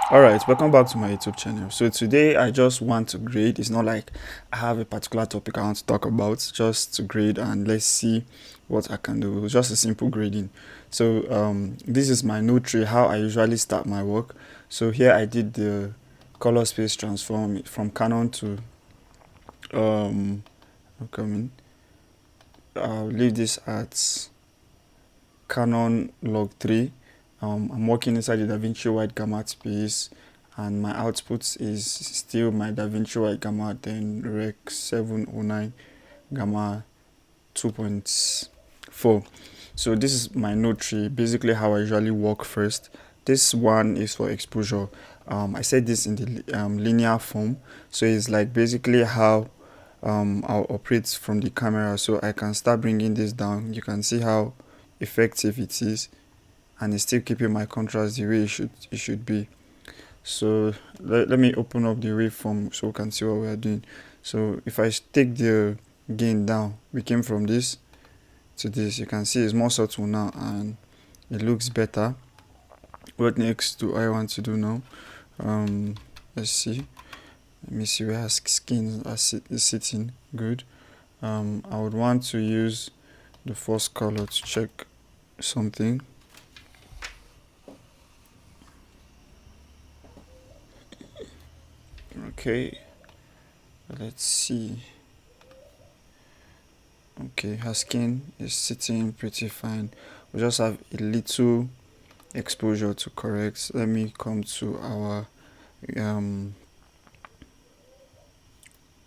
Alright, welcome back to my YouTube channel. So today I just want to grade. It's not like I have a particular topic I want to talk about, just to grade and let's see what I can do. Just a simple grading. So this is my note tree, how I usually start my work. So here I did the color space transform from Canon to I'm coming. I'll leave this at Canon log 3. I'm working inside the Davinci wide gamma space, and my output is still my Davinci wide gamma, then Rec 709 gamma 2.4. So this is my node tree, basically how I usually work first. This one is for exposure. I said this in the linear form, so it's like basically how I'll operate from the camera. So I can start bringing this down. You can see how effective it is, and it's still keeping my contrast the way it should be. So let me open up the waveform so we can see what we are doing. So if I take the gain down, we came from this to this. You can see it's more subtle now and it looks better. What next do I want to do now? Let's see. Let me see where skin is sitting. Good. I would want to use the first color to check something. Okay, let's see. Okay, her skin is sitting pretty fine. We just have a little exposure to correct. Let me come to our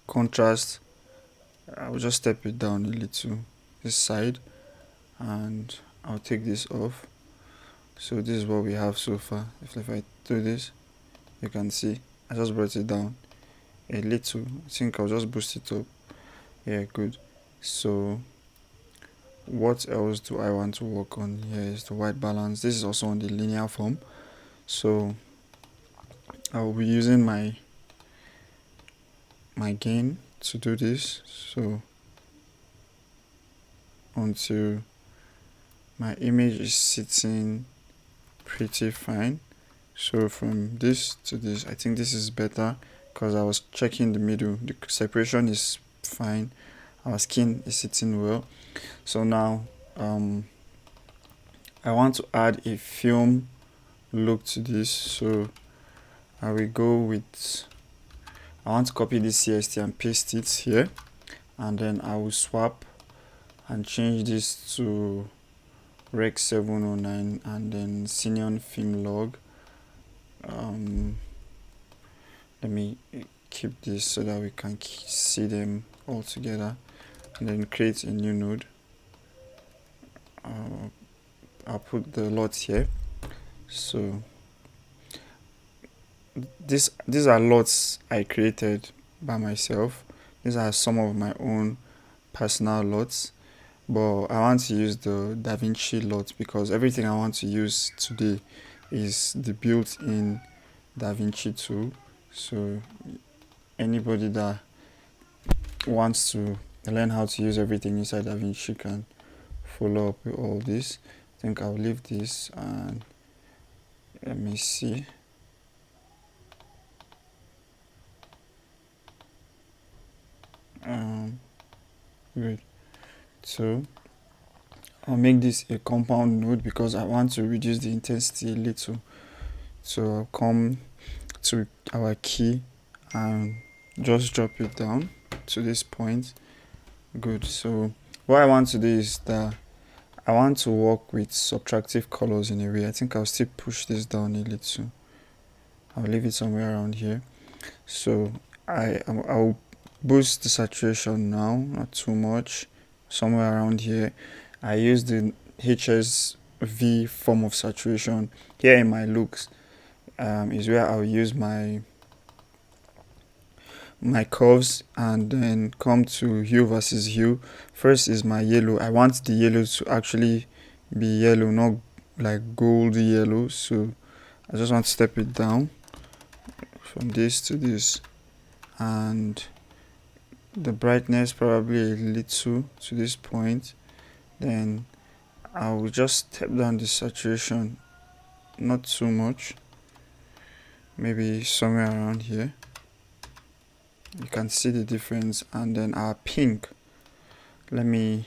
contrast. I will just step it down a little this side, and I'll take this off. So this is what we have so far. If I do this, you can see I just brought it down a little. I think I'll just boost it up. Yeah, good. So what else do I want to work on? Here is the white balance. This is also on the linear form, so I will be using my gain to do this. So until my image is sitting pretty fine. So from this to this, I think this is better because I was checking the middle. The separation is fine. Our skin is sitting well. So now I want to add a film look to this. So I will go with, I want to copy this CST and paste it here, and then I will swap and change this to Rec 709 and then Cineon film log. Let me keep this so that we can see them all together, and then create a new node. I'll put the lots here. So these are lots I created by myself. These are some of my own personal lots, but I want to use the Davinci lot because everything I want to use today is the built-in Davinci tool. So anybody that wants to learn how to use everything inside Davinci can follow up with all this. I think I'll leave this and let me see. Good. So I'll make this a compound node because I want to reduce the intensity a little. So I'll come to our key and just drop it down to this point. Good. So what I want to do is that I want to work with subtractive colors in a way. I think I'll still push this down a little. I'll leave it somewhere around here. So I'll boost the saturation now, not too much, somewhere around here. I use the HSV form of saturation. Here in my looks is where I'll use my curves and then come to hue versus hue. First is my yellow. I want the yellow to actually be yellow, not like gold yellow. So I just want to step it down from this to this, and the brightness probably a little to this point. Then I will just step down the saturation, not too much. maybe somewhere around here. You can see the difference. And then our pink, let me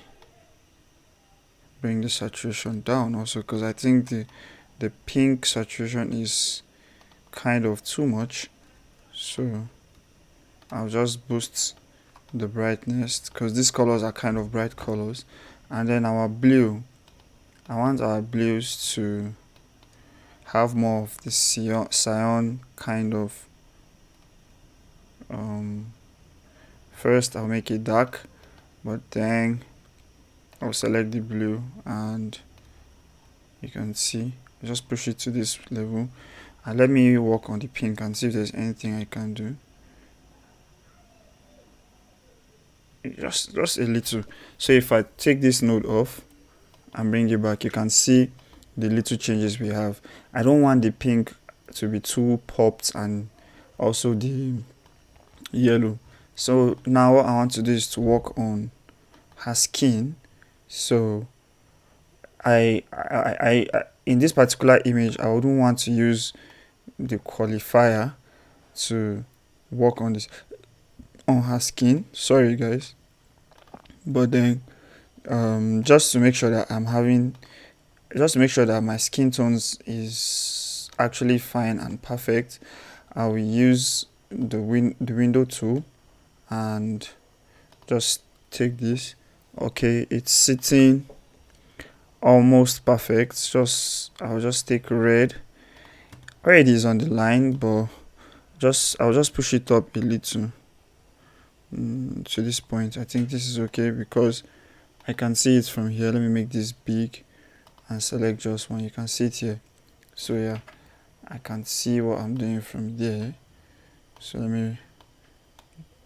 bring the saturation down also, because I think the pink saturation is kind of too much. So I'll just boost the brightness, because these colors are kind of bright colors. And then our blue, I want our blues to have more of the cyan kind of. First I'll make it dark, but then I'll select the blue, and you can see, just push it to this level, and let me work on the pink and see if there's anything I can do. Just a little. So if I take this node off and bring it back, you can see the little changes we have. I don't want the pink to be too popped, and also the yellow. So now what I want to do is to work on her skin. So I in this particular image, I wouldn't want to use the qualifier to work on this on her skin. Sorry guys, but then just to make sure that my skin tones is actually fine and perfect, I will use the window tool and just take this. Okay, it's sitting almost perfect. I'll just take red. Red is on the line, but I'll just push it up a little to this point. I think this is okay because I can see it from here. Let me make this big and select just one. You can see it here. So yeah, I can see what I'm doing from there. So let me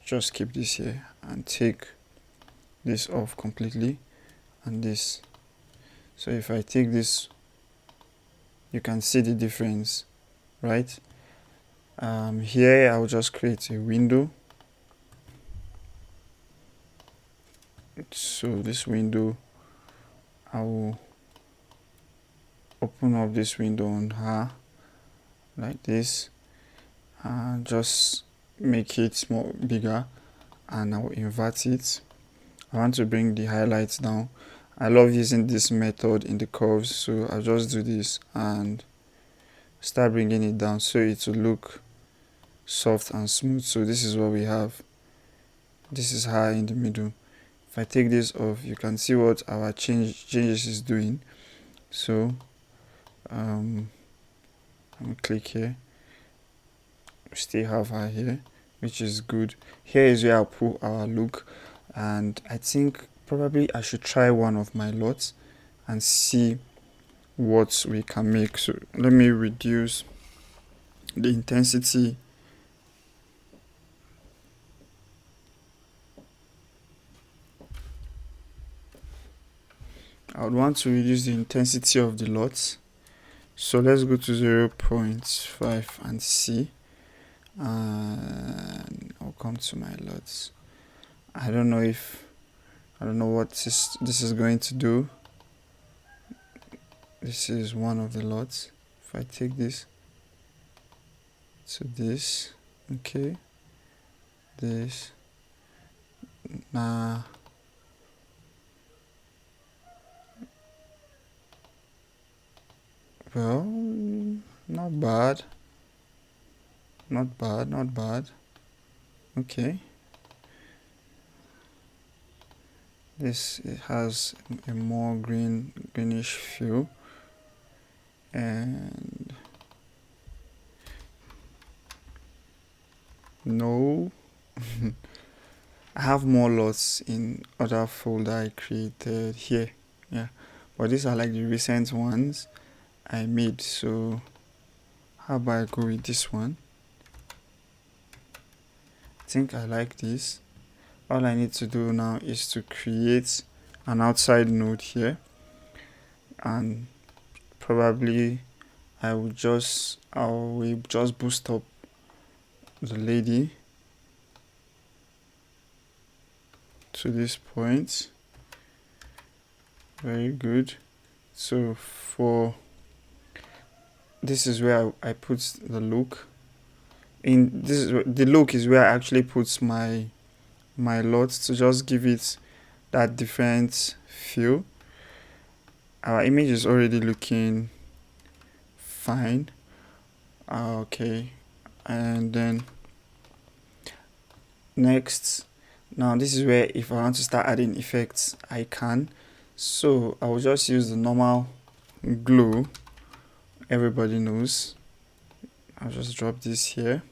just keep this here and take this off completely, and this. So if I take this, you can see the difference, right? Here I'll just create a window. So this window, I will open up this window on her like this, and just make it more bigger, and I will invert it. I want to bring the highlights down. I love using this method in the curves, so I'll just do this and start bringing it down so it will look soft and smooth. So this is what we have. This is her in the middle. If I take this off, you can see what our changes is doing. So I'm gonna click here. We still have her here, which is good. Here is where I'll put our look, and I think probably I should try one of my lots and see what we can make. So let me reduce the intensity. I would want to reduce the intensity of the lots. So let's go to 0.5 and see. And I'll come to my lots. I don't know what this is going to do. This is one of the lots. If I take this to this, okay, this, nah, well, not bad, not bad. Okay, this, it has a more greenish feel, and no, I have more lots in other folder I created here. Yeah, but these are like the recent ones I made. So how about I go with this one? I think I like this. All I need to do now is to create an outside node here, and probably I will just boost up the lady to this point. Very good. So for this is where I put the look. in this, the look is where I actually put my LUTs to just give it that different feel. Our image is already looking fine. Okay, and then next, now this is where if I want to start adding effects, I can. So I will just use the normal glow everybody knows. I'll just drop this here,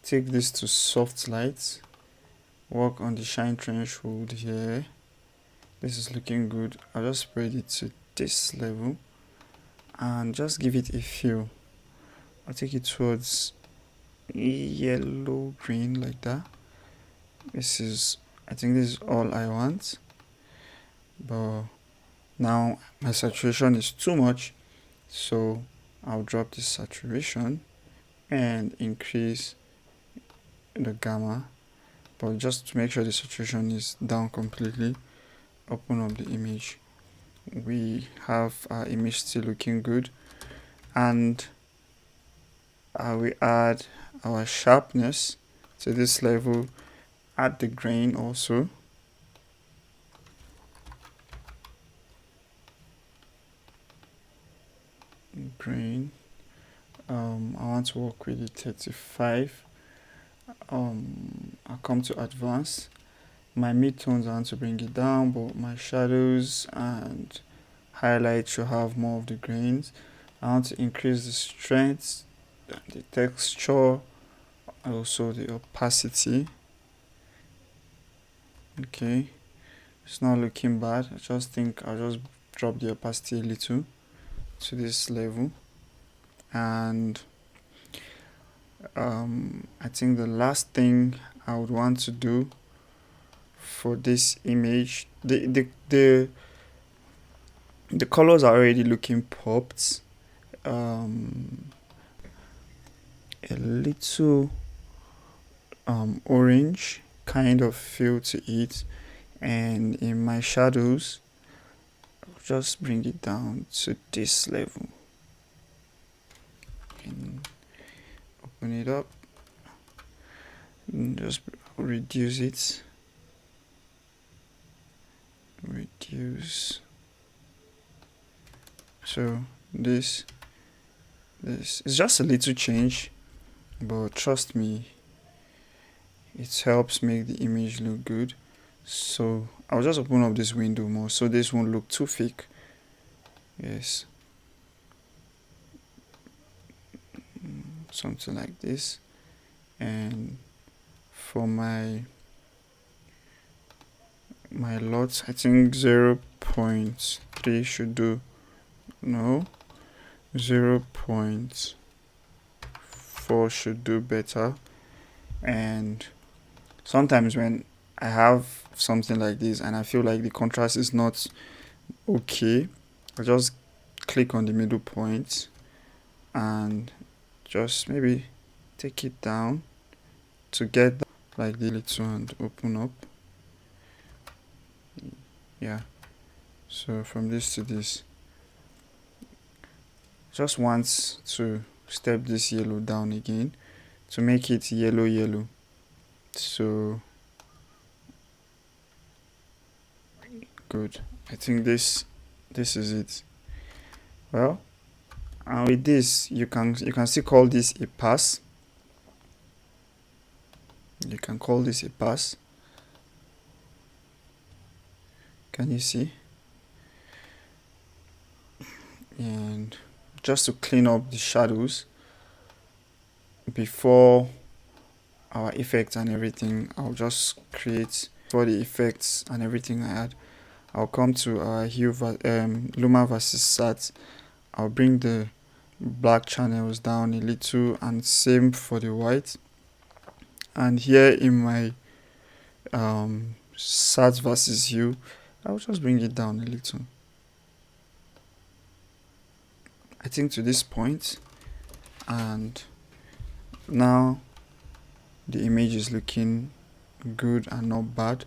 take this to soft light, work on the shine threshold here. This is looking good. I'll just spread it to this level and just give it a feel. I'll take it towards yellow green like that. I think this is all I want, but now my saturation is too much, so I'll drop this saturation and increase the gamma, but just to make sure the saturation is down completely. Open up the image. We have our image still looking good, and we add our sharpness to this level. Add the grain also. Grain. I want to work with the 35. I'll come to advanced. My midtones I want to bring it down, but my shadows and highlights should have more of the grains. I want to increase the strength, the texture, also the opacity. Okay, it's not looking bad. I just think I'll just drop the opacity a little to this level, and I think the last thing I would want to do for this image, the colors are already looking popped. A little orange kind of feel to it, and in my shadows I'll just bring it down to this level and open it up and just reduce it. So this is just a little change, but trust me, it helps make the image look good. So I'll just open up this window more so this won't look too fake. Yes, something like this. And for my LUTs, I think 0.3 should do. No, 0.4 should do better. And sometimes when I have something like this and I feel like the contrast is not okay, I just click on the middle point and just maybe take it down to get like the little and open up. Yeah, so from this to this, just want to step this yellow down again to make it yellow. So good. I think this is it. Well, and with this you can still call this a pass. You can call this a pass. Can you see? And just to clean up the shadows before our effects and everything, I'll just create for the effects and everything I add. I'll come to our hue Luma versus Sat. I'll bring the black channels down a little, and same for the white. And here in my Sat versus hue, I'll just bring it down a little. I think to this point, and now the image is looking good and not bad.